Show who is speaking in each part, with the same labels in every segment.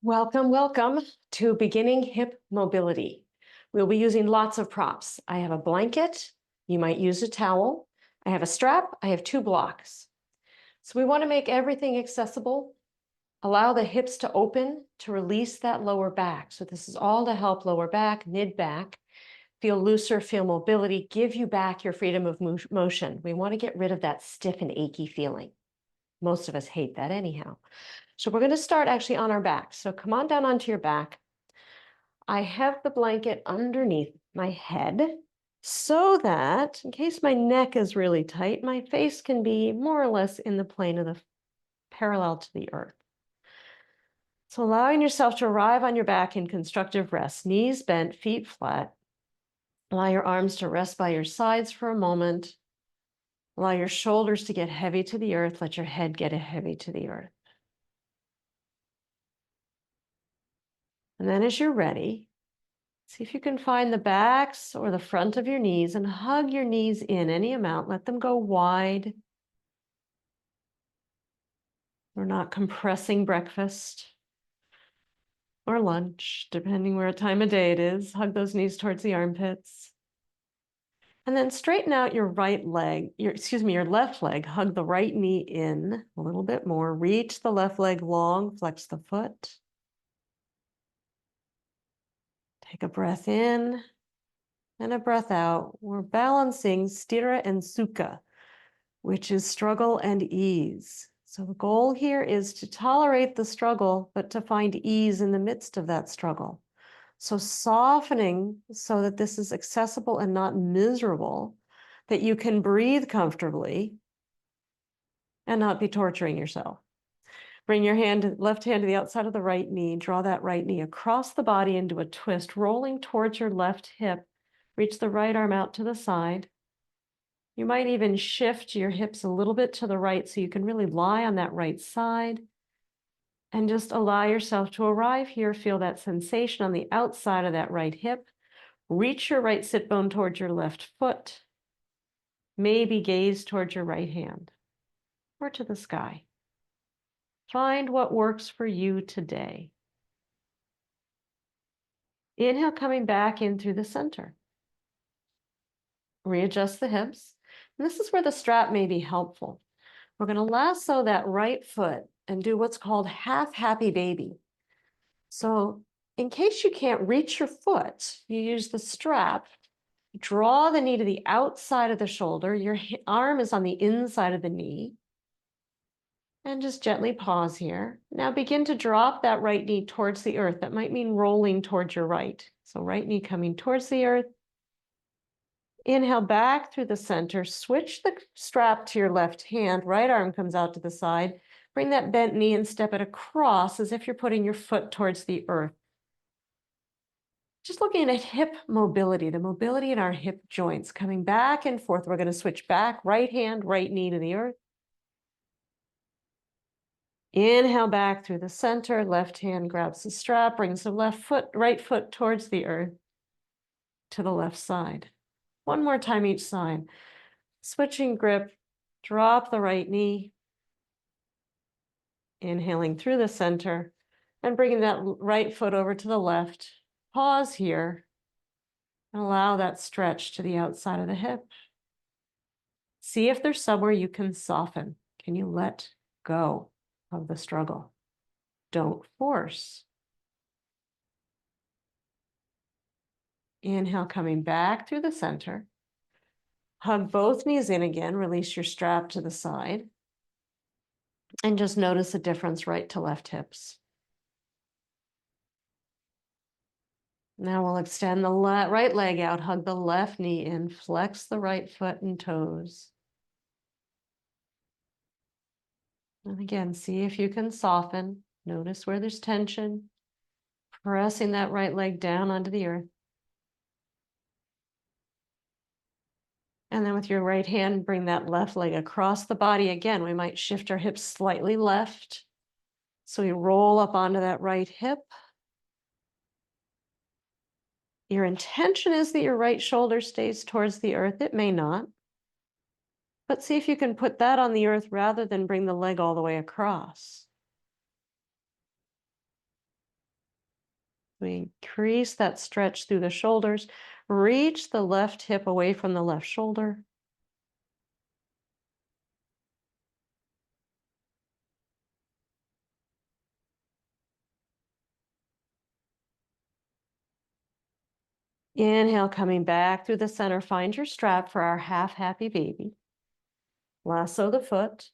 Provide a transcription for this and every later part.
Speaker 1: Welcome, welcome to beginning hip mobility. We'll be using lots of props. I have a blanket. You might use a towel. I have a strap. I have 2 blocks. So we want to make everything accessible. Allow the hips to open to release that lower back. So this is all to help lower back, mid back, feel looser, feel mobility, give you back your freedom of motion. We want to get rid of that stiff and achy feeling. Most of us hate that anyhow. So we're going to start actually on our back. So come on down onto your back. I have the blanket underneath my head so that in case my neck is really tight, my face can be more or less in the plane of the parallel to the earth. So allowing yourself to arrive on your back in constructive rest, knees bent, feet flat. Allow your arms to rest by your sides for a moment. Allow your shoulders to get heavy to the earth. Let your head get heavy to the earth. And then as you're ready, see if you can find the backs or the front of your knees and hug your knees in any amount. Let them go wide. We're not compressing breakfast or lunch, depending where time of day it is. Hug those knees towards the armpits. And then straighten out your right leg, your left leg. Hug the right knee in a little bit more. Reach the left leg long, flex the foot. Take a breath in and a breath out. We're balancing sthira and sukha, which is struggle and ease. So the goal here is to tolerate the struggle, but to find ease in the midst of that struggle. So softening so that this is accessible and not miserable, that you can breathe comfortably and not be torturing yourself. Bring your left hand to the outside of the right knee. Draw that right knee across the body into a twist, rolling towards your left hip. Reach the right arm out to the side. You might even shift your hips a little bit to the right so you can really lie on that right side. And just allow yourself to arrive here. Feel that sensation on the outside of that right hip. Reach your right sit bone towards your left foot. Maybe gaze towards your right hand or to the sky. Find what works for you today. Inhale, coming back in through the center. Readjust the hips. And this is where the strap may be helpful. We're going to lasso that right foot and do what's called half happy baby. So in case you can't reach your foot, you use the strap. Draw the knee to the outside of the shoulder. Your arm is on the inside of the knee. And just gently pause here. Now begin to drop that right knee towards the earth. That might mean rolling towards your right. So right knee coming towards the earth. Inhale back through the center. Switch the strap to your left hand. Right arm comes out to the side. Bring that bent knee and step it across as if you're putting your foot towards the earth. Just looking at hip mobility, the mobility in our hip joints, coming back and forth. We're going to switch back, right hand, right knee to the earth. Inhale back through the center, left hand grabs the strap, brings the right foot towards the earth to the left side. One more time each side. Switching grip, drop the right knee. Inhaling through the center and bringing that right foot over to the left. Pause here and allow that stretch to the outside of the hip. See if there's somewhere you can soften. Can you let go of the struggle? Don't force. Inhale, coming back through the center. Hug both knees in again. Release your strap to the side. And just notice the difference right to left hips. Now we'll extend the right leg out. Hug the left knee in. Flex the right foot and toes. And again, see if you can soften. Notice where there's tension. Pressing that right leg down onto the earth. And then with your right hand, bring that left leg across the body again. We might shift our hips slightly left. So we roll up onto that right hip. Your intention is that your right shoulder stays towards the earth. It may not. But see if you can put that on the earth rather than bring the leg all the way across. We increase that stretch through the shoulders. Reach the left hip away from the left shoulder. Inhale, coming back through the center. Find your strap for our half happy baby. Lasso the foot.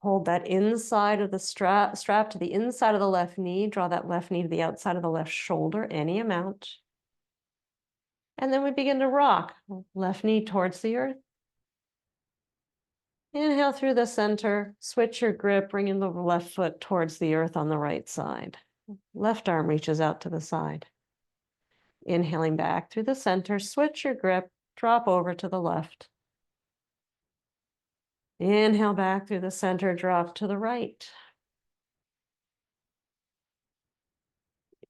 Speaker 1: Hold that inside of the strap to the inside of the left knee. Draw that left knee to the outside of the left shoulder, any amount. And then we begin to rock. Left knee towards the earth. Inhale through the center. Switch your grip, bringing the left foot towards the earth on the right side. Left arm reaches out to the side. Inhaling back through the center. Switch your grip. Drop over to the left. Inhale back through the center, drop to the right.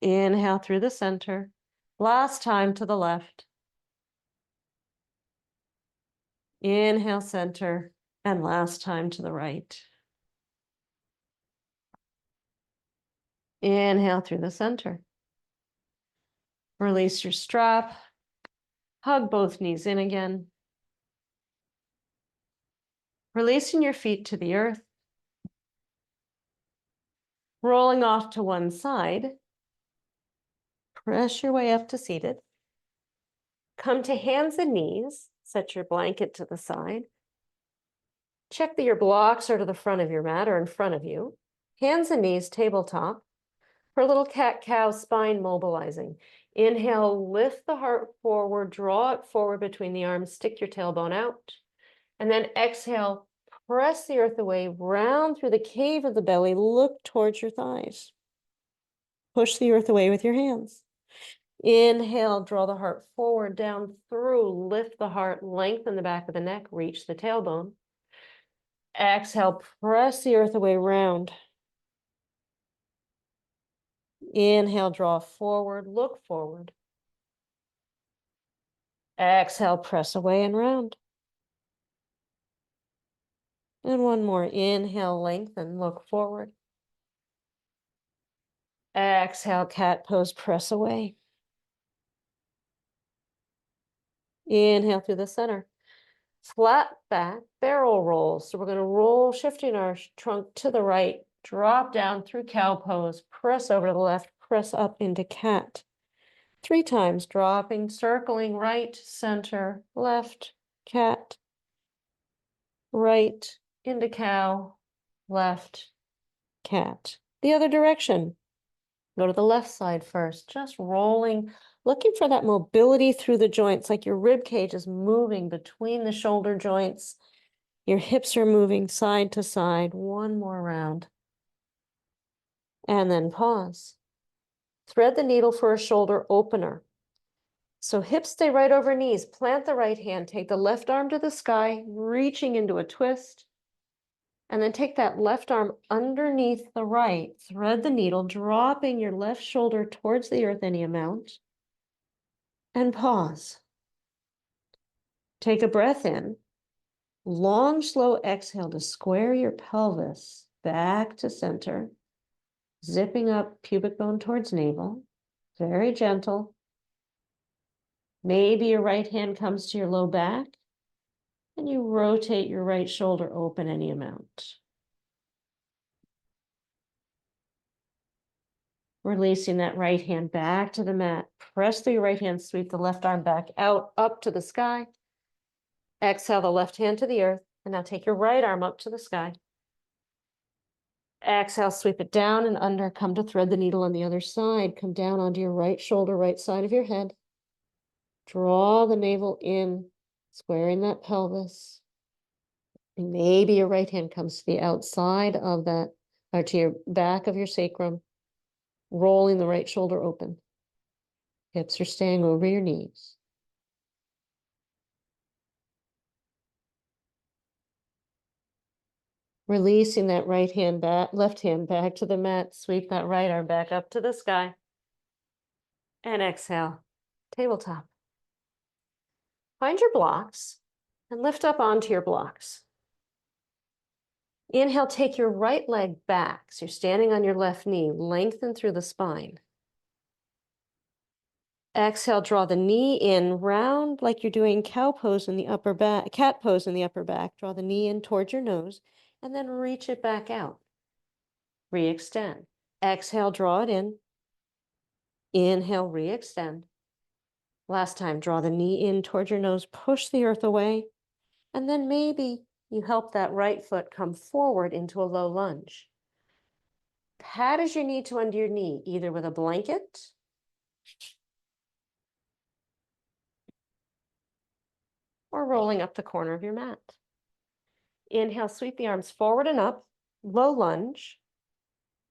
Speaker 1: Inhale through the center. Last time to the left. Inhale, center, and last time to the right. Inhale through the center. Release your strap. Hug both knees in again. Releasing your feet to the earth. Rolling off to one side. Press your way up to seated. Come to hands and knees. Set your blanket to the side. Check that your blocks are to the front of your mat or in front of you. Hands and knees, tabletop. For a little cat-cow, spine mobilizing. Inhale, lift the heart forward, draw it forward between the arms, stick your tailbone out. And then exhale, press the earth away, round through the cave of the belly, look towards your thighs. Push the earth away with your hands. Inhale, draw the heart forward, down through, lift the heart, lengthen the back of the neck, reach the tailbone. Exhale, press the earth away, round. Inhale, draw forward, look forward. Exhale, press away and round. And one more. Inhale, lengthen, look forward. Exhale, cat pose, press away. Inhale through the center. Flat back, barrel roll. So we're going to roll, shifting our trunk to the right, drop down through cow pose, press over to the left, press up into cat. 3 times, dropping, circling right, center, left, cat, right, into cow, left, cat. The other direction. Go to the left side first, just rolling, looking for that mobility through the joints, like your rib cage is moving between the shoulder joints. Your hips are moving side to side. One more round. And then pause. Thread the needle for a shoulder opener. So hips stay right over knees. Plant the right hand. Take the left arm to the sky, reaching into a twist. And then take that left arm underneath the right. Thread the needle, dropping your left shoulder towards the earth any amount. And pause. Take a breath in. Long, slow exhale to square your pelvis back to center. Zipping up pubic bone towards navel. Very gentle. Maybe your right hand comes to your low back. And you rotate your right shoulder open any amount. Releasing that right hand back to the mat. Press through your right hand, sweep the left arm back out, up to the sky. Exhale the left hand to the earth. And now take your right arm up to the sky. Exhale, sweep it down and under. Come to thread the needle on the other side. Come down onto your right shoulder, right side of your head. Draw the navel in, squaring that pelvis. And maybe your right hand comes to the outside of that, or to your back of your sacrum, rolling the right shoulder open. Hips are staying over your knees. Releasing that right hand back, left hand back to the mat. Sweep that right arm back up to the sky. And exhale, tabletop. Find your blocks and lift up onto your blocks. Inhale, take your right leg back. So you're standing on your left knee, lengthen through the spine. Exhale, draw the knee in round like you're doing cow pose in the upper back, cat pose in the upper back. Draw the knee in towards your nose and then reach it back out. Re-extend. Exhale, draw it in. Inhale, re-extend. Last time, draw the knee in towards your nose, push the earth away, and then maybe you help that right foot come forward into a low lunge. Pad as you need to under your knee, either with a blanket or rolling up the corner of your mat. Inhale, sweep the arms forward and up, low lunge.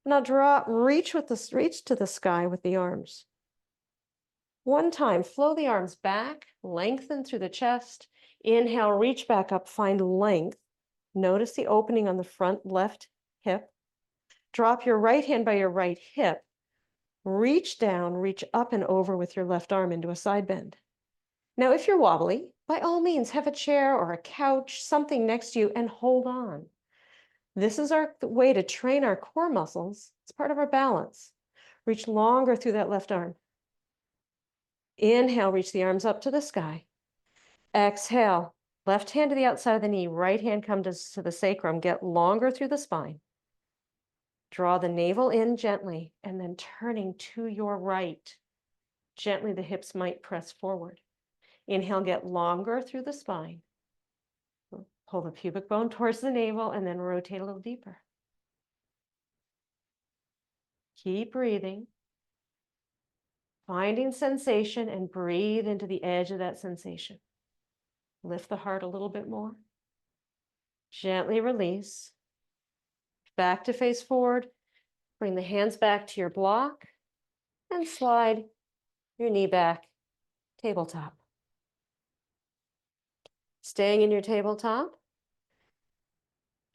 Speaker 1: Now reach to the sky with the arms. One time, flow the arms back, lengthen through the chest. Inhale, reach back up, find length. Notice the opening on the front left hip. Drop your right hand by your right hip. Reach down, reach up and over with your left arm into a side bend. Now, if you're wobbly, by all means, have a chair or a couch, something next to you, and hold on. This is our way to train our core muscles. It's part of our balance. Reach longer through that left arm. Inhale, reach the arms up to the sky. Exhale, left hand to the outside of the knee, right hand comes to the sacrum. Get longer through the spine. Draw the navel in gently, and then turning to your right. Gently, the hips might press forward. Inhale, get longer through the spine. Pull the pubic bone towards the navel, and then rotate a little deeper. Keep breathing. Finding sensation and breathe into the edge of that sensation. Lift the heart a little bit more. Gently release. Back to face forward. Bring the hands back to your block and slide your knee back, tabletop. Staying in your tabletop.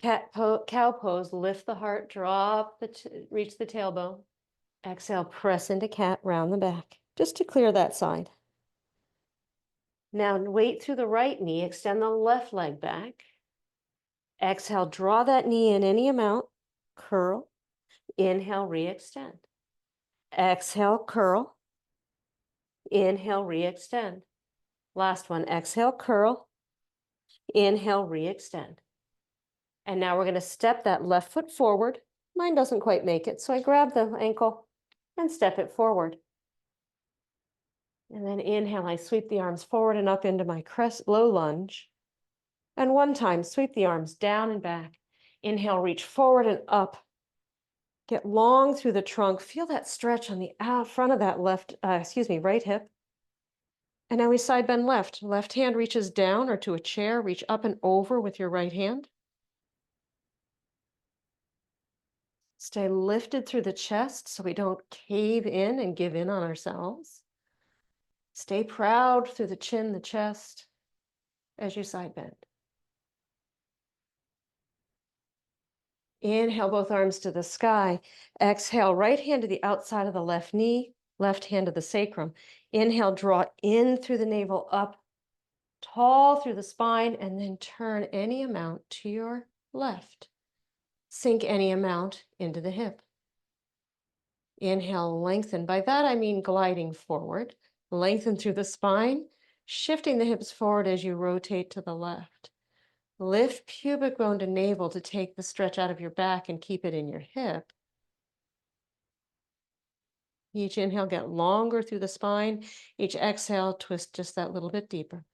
Speaker 1: Cow pose, lift the heart, reach the tailbone. Exhale, press into cat, round the back, just to clear that side. Now weight through the right knee, extend the left leg back. Exhale, draw that knee in any amount, curl. Inhale, re-extend. Exhale, curl. Inhale, re-extend. Last one, exhale, curl. Inhale, re-extend. And now we're going to step that left foot forward. Mine doesn't quite make it, so I grab the ankle and step it forward. And then inhale, I sweep the arms forward and up into my low lunge. And one time, sweep the arms down and back. Inhale, reach forward and up. Get long through the trunk. Feel that stretch on the front of that right hip. And now we side bend left. Left hand reaches down or to a chair. Reach up and over with your right hand. Stay lifted through the chest so we don't cave in and give in on ourselves. Stay proud through the chin, the chest, as you side bend. Inhale, both arms to the sky. Exhale, right hand to the outside of the left knee, left hand to the sacrum. Inhale, draw in through the navel, up, tall through the spine, and then turn any amount to your left. Sink any amount into the hip. Inhale, lengthen. By that, I mean gliding forward. Lengthen through the spine, shifting the hips forward as you rotate to the left. Lift pubic bone to navel to take the stretch out of your back and keep it in your hip. Each inhale, get longer through the spine. Each exhale, twist just that little bit deeper.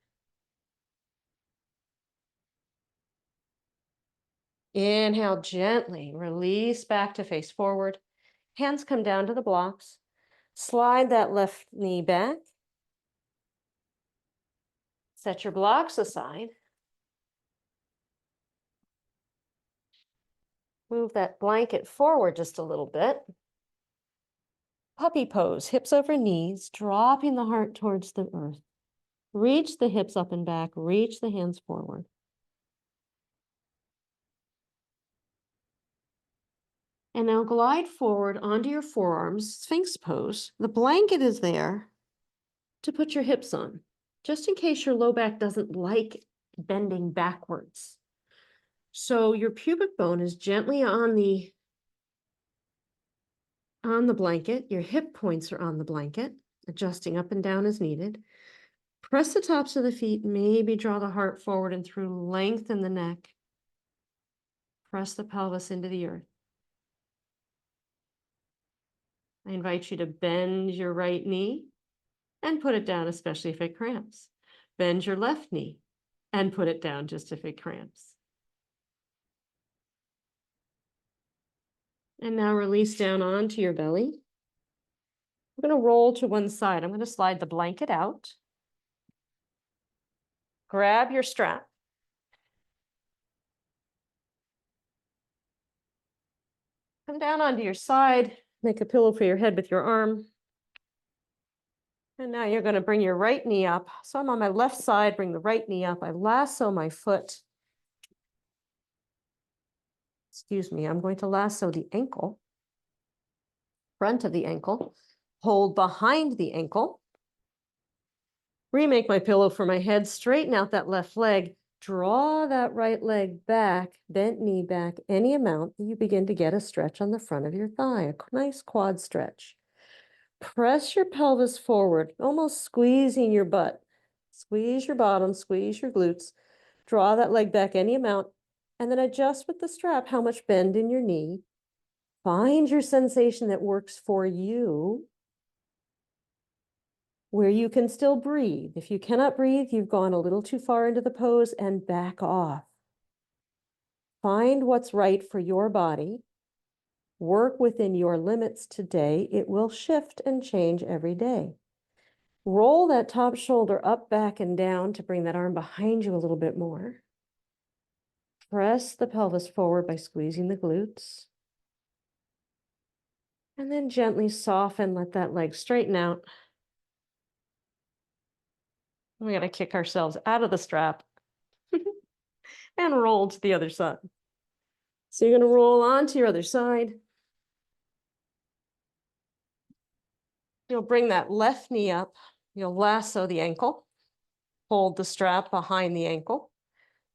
Speaker 1: Inhale, gently release back to face forward. Hands come down to the blocks. Slide that left knee back. Set your blocks aside. Move that blanket forward just a little bit. Puppy pose, hips over knees, dropping the heart towards the earth. Reach the hips up and back, reach the hands forward. And now glide forward onto your forearms, Sphinx pose. The blanket is there to put your hips on, just in case your low back doesn't like bending backwards. So your pubic bone is gently on the blanket, your hip points are on the blanket, adjusting up and down as needed. Press the tops of the feet, maybe draw the heart forward and through, lengthen the neck. Press the pelvis into the earth. I invite you to bend your right knee and put it down, especially if it cramps. Bend your left knee and put it down just if it cramps. And now release down onto your belly. I'm going to roll to one side. I'm going to slide the blanket out. Grab your strap. Come down onto your side. Make a pillow for your head with your arm. And now you're going to bring your right knee up. So I'm on my left side, bring the right knee up. I lasso my foot. Excuse me, I'm going to lasso the ankle, front of the ankle, hold behind the ankle. Remake my pillow for my head, straighten out that left leg, draw that right leg back, bent knee back any amount that you begin to get a stretch on the front of your thigh, a nice quad stretch. Press your pelvis forward, almost squeezing your butt. Squeeze your bottom, squeeze your glutes. Draw that leg back any amount, and then adjust with the strap how much bend in your knee. Find your sensation that works for you, where you can still breathe. If you cannot breathe, you've gone a little too far into the pose, and back off. Find what's right for your body. Work within your limits today. It will shift and change every day. Roll that top shoulder up, back, and down to bring that arm behind you a little bit more. Press the pelvis forward by squeezing the glutes. And then gently soften, let that leg straighten out. We got to kick ourselves out of the strap and roll to the other side. So you're going to roll onto your other side. You'll bring that left knee up. You'll lasso the ankle. Hold the strap behind the ankle.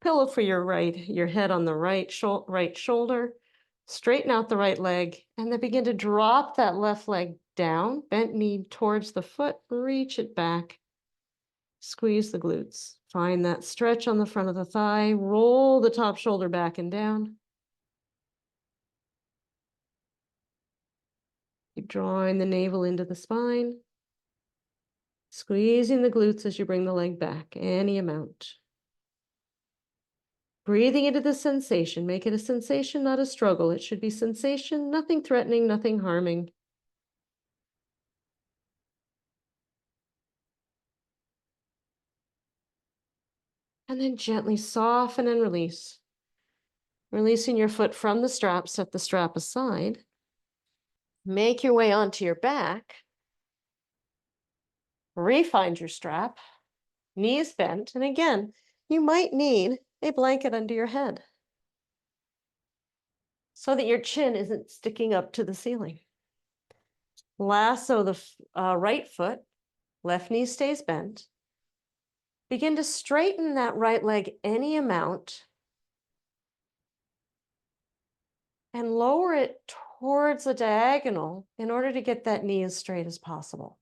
Speaker 1: Pillow for your head on the right shoulder. Straighten out the right leg, and then begin to drop that left leg down, bent knee towards the foot, reach it back. Squeeze the glutes. Find that stretch on the front of the thigh. Roll the top shoulder back and down. Keep drawing the navel into the spine. Squeezing the glutes as you bring the leg back, any amount. Breathing into the sensation. Make it a sensation, not a struggle. It should be sensation, nothing threatening, nothing harming. And then gently soften and release. Releasing your foot from the strap, set the strap aside. Make your way onto your back. Refind your strap, knees bent, and again, you might need a blanket under your head so that your chin isn't sticking up to the ceiling. Lasso the right foot, left knee stays bent. Begin to straighten that right leg any amount and lower it towards the diagonal in order to get that knee as straight as possible.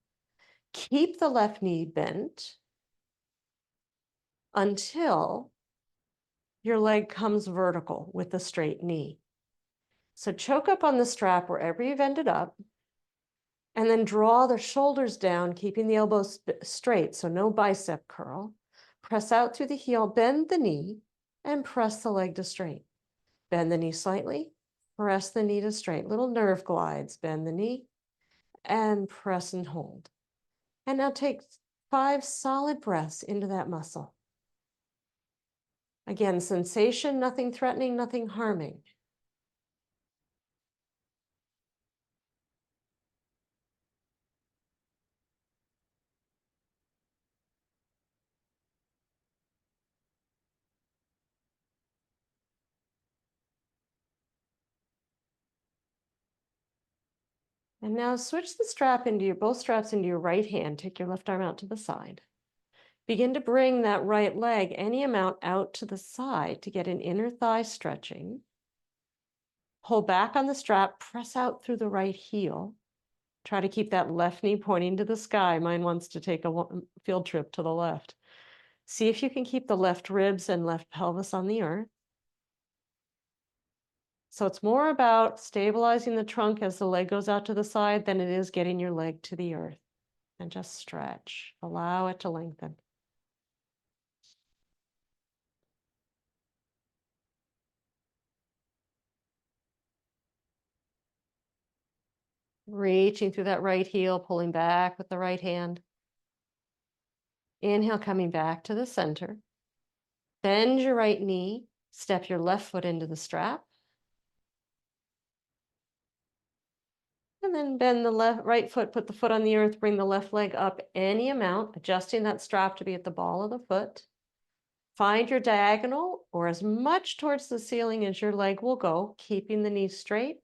Speaker 1: Keep the left knee bent until your leg comes vertical with the straight knee. So choke up on the strap wherever you've ended up, and then draw the shoulders down, keeping the elbows straight, so no bicep curl. Press out through the heel, bend the knee, and press the leg to straight. Bend the knee slightly, press the knee to straight. Little nerve glides, bend the knee, and press and hold. And now take 5 solid breaths into that muscle. Again, sensation, nothing threatening, nothing harming. And now switch the strap into both straps into your right hand. Take your left arm out to the side. Begin to bring that right leg any amount out to the side to get an inner thigh stretching. Hold back on the strap, press out through the right heel. Try to keep that left knee pointing to the sky. Mine wants to take a field trip to the left. See if you can keep the left ribs and left pelvis on the earth. So it's more about stabilizing the trunk as the leg goes out to the side than it is getting your leg to the earth. And just stretch. Allow it to lengthen. Reaching through that right heel, pulling back with the right hand. Inhale, coming back to the center. Bend your right knee. Step your left foot into the strap. And then bend the right foot, put the foot on the earth, bring the left leg up any amount, adjusting that strap to be at the ball of the foot. Find your diagonal or as much towards the ceiling as your leg will go, keeping the knee straight.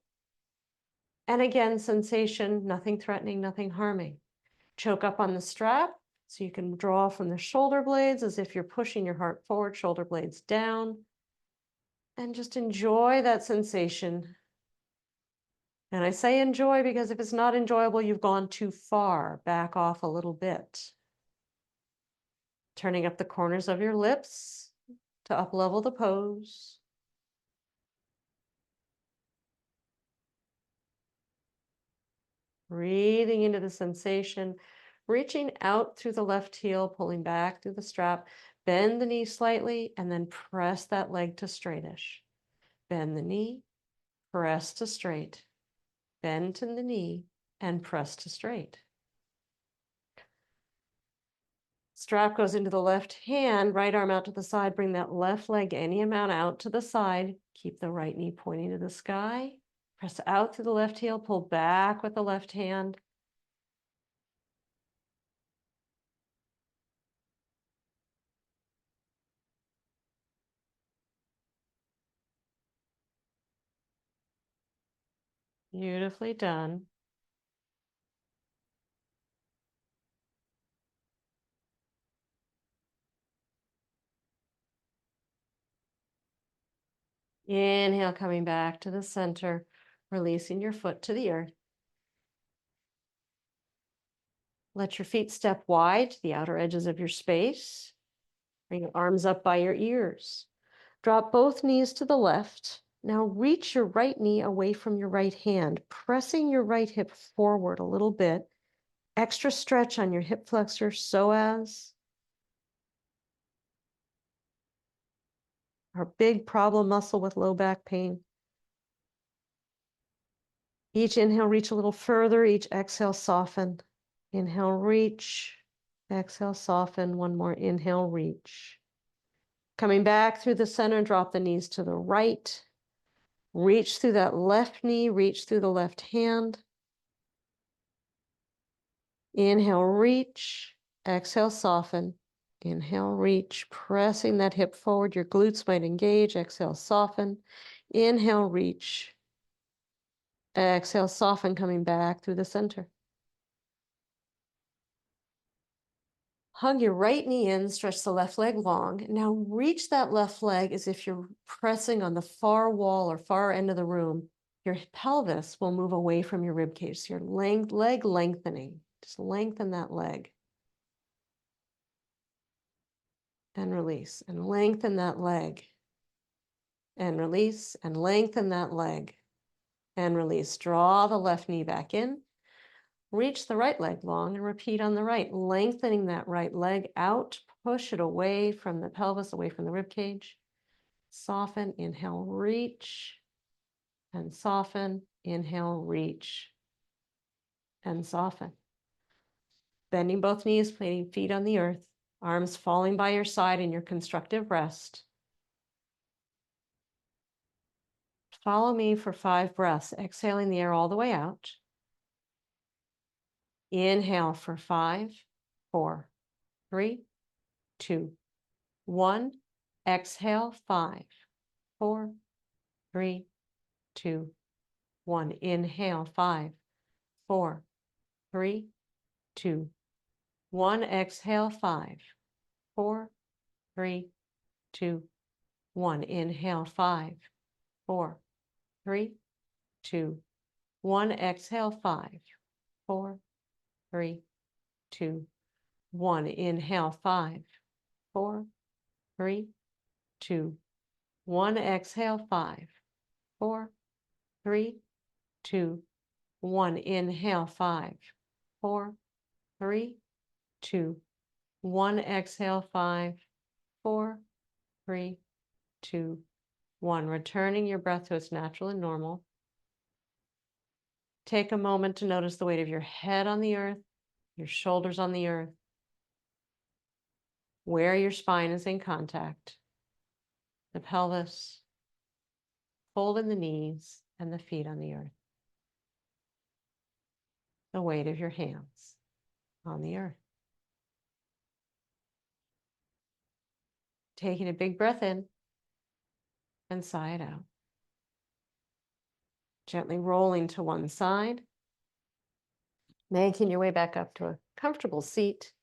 Speaker 1: And again, sensation, nothing threatening, nothing harming. Choke up on the strap so you can draw from the shoulder blades as if you're pushing your heart forward, shoulder blades down. And just enjoy that sensation. And I say enjoy because if it's not enjoyable, you've gone too far. Back off a little bit. Turning up the corners of your lips to up-level the pose. Breathing into the sensation, reaching out through the left heel, pulling back through the strap. Bend the knee slightly and then press that leg to straightish. Bend the knee, press to straight. Bend to the knee and press to straight. Strap goes into the left hand, right arm out to the side. Bring that left leg any amount out to the side. Keep the right knee pointing to the sky. Press out through the left heel, pull back with the left hand. Beautifully done. Inhale, coming back to the center, releasing your foot to the earth. Let your feet step wide to the outer edges of your space. Bring your arms up by your ears. Drop both knees to the left. Now reach your right knee away from your right hand, pressing your right hip forward a little bit. Extra stretch on your hip flexor, psoas. Our big problem muscle with low back pain. Each inhale, reach a little further. Each exhale, soften. Inhale, reach. Exhale, soften. One more inhale, reach. Coming back through the center, drop the knees to the right. Reach through that left knee, reach through the left hand. Inhale, reach. Exhale, soften. Inhale, reach. Pressing that hip forward. Your glutes might engage. Exhale, soften. Inhale, reach. Exhale, soften, coming back through the center. Hug your right knee in, stretch the left leg long. Now reach that left leg as if you're pressing on the far wall or far end of the room. Your pelvis will move away from your rib cage. So your leg lengthening. Just lengthen that leg. And release. And lengthen that leg. And release. And lengthen that leg. And release. Draw the left knee back in. Reach the right leg long and repeat on the right, lengthening that right leg out, push it away from the pelvis, away from the rib cage. Soften, inhale, reach, and soften, inhale, reach, and soften. Bending both knees, planting feet on the earth, arms falling by your side in your constructive rest. Follow me for 5 breaths, exhaling the air all the way out. Inhale for 5, 4, 3, 2, 1. Exhale, 5, 4, 3, 2, 1. Inhale, 5, 4, 3, 2, 1. Exhale, 5, 4, 3, 2, 1. Inhale, 5, 4, 3, 2, 1. Exhale, 5, 4, 3, 2, 1. Inhale, 5, 4, 3, 2, 1. Exhale, 5, 4, 3, 2, 1. Inhale, 5, 4, 3, 2, 1. Exhale, 5, 4, 3, 2, 1. Returning your breath to its natural and normal. Take a moment to notice the weight of your head on the earth, your shoulders on the earth, where your spine is in contact, the pelvis, fold in the knees, and the feet on the earth. The weight of your hands on the earth. Taking a big breath in and sigh it out. Gently rolling to one side, making your way back up to a comfortable seat.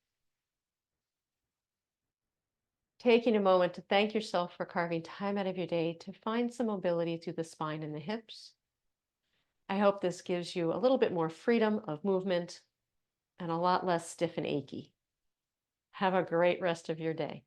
Speaker 1: Taking a moment to thank yourself for carving time out of your day to find some mobility through the spine and the hips. I hope this gives you a little bit more freedom of movement and a lot less stiff and achy. Have a great rest of your day.